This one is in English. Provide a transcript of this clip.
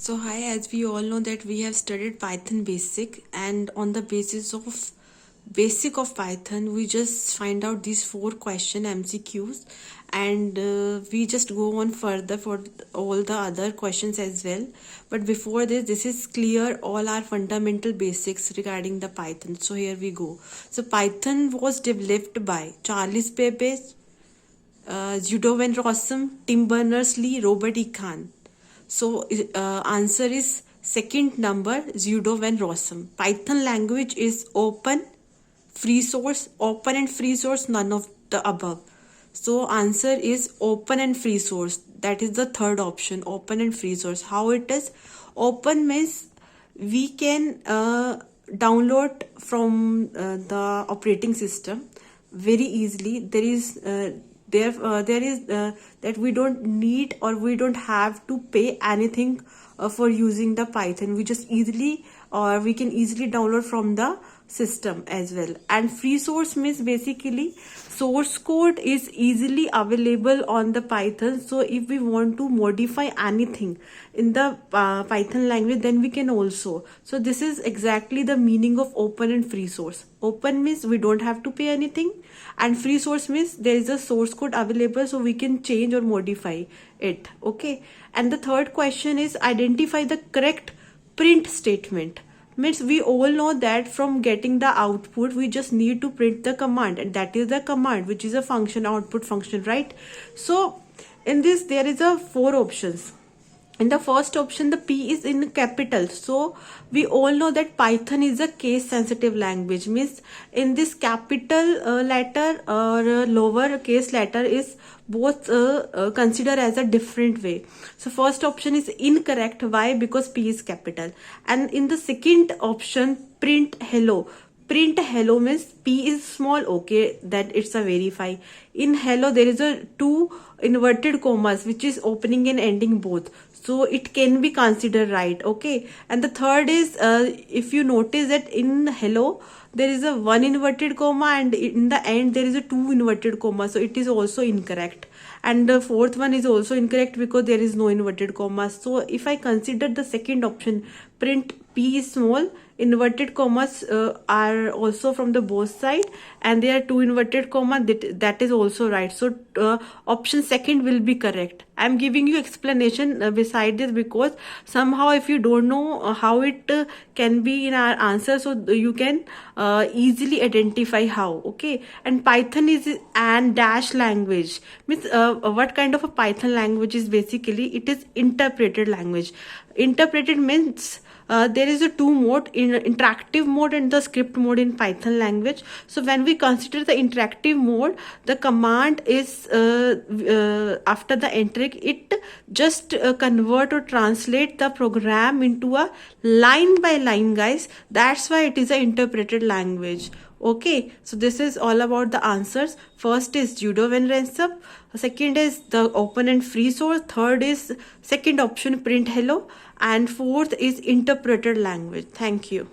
So hi, as we all know that we have studied Python basic, and on the basis of basic of Python we just find out these 4 question MCQs, and we just go on further for all the other questions as well. But before this is clear all our fundamental basics regarding the Python. So here we go. So Python was developed by Charles Babbage, Judo Van Rossum, Tim Berners-Lee, Robert E. Khan. So answer is second number, Judo Van Rossum. Python language is open, free source, open and free source, none of the above. So answer is open and free source. That is the third option, open and free source. How it is? Open means we can download from the operating system very easily. There is that we don't need or we don't have to pay anything for using the Python. We just easily or we can easily download from the system as well. And free source means basically source code is easily available on the Python. So if we want to modify anything in the Python language, then we can also. So this is exactly the meaning of open and free source. Open means we don't have to pay anything, and free source means there is a source code available, so we can change or modify it. Okay. And the third question is identify the correct print statement. Means we all know that from getting the output we just need to print the command, and that is the command which is a function, output function, right? So in this there is a 4 options. In the first option the P is in capital. So we all know that Python is a case sensitive language, means in this capital letter or lower case letter is both considered as a different way. So first option is incorrect. Why? Because P is capital. And in the second option, print hello. Print hello means P is small, okay, that it's a verify. In hello there is a 2 inverted commas which is opening and ending both, so it can be considered right. Okay. And the third is if you notice that in hello there is a 1 inverted comma and in the end there is a 2 inverted comma, so it is also incorrect. And the fourth one is also incorrect because there is no inverted comma. So if I consider the second option, print P is small, inverted commas are also from the both side, and there are 2 inverted comma, that is also right. So option second will be correct. I am giving you explanation beside this because somehow if you don't know how it can be in our answer, so you can easily identify how. Okay. And Python is an dash language, means what kind of a Python language is? Basically it is interpreted language. Interpreted means there is a 2 mode, in interactive mode and the script mode in Python language. So when we consider the interactive mode, the command is after the entering it just convert or translate the program into a line by line, guys. That's why it is an interpreted language. Okay, so this is all about the answers. First is Judo Van Rossum, second is the open and free source, third is second option print hello, and fourth is interpreted language. Thank you.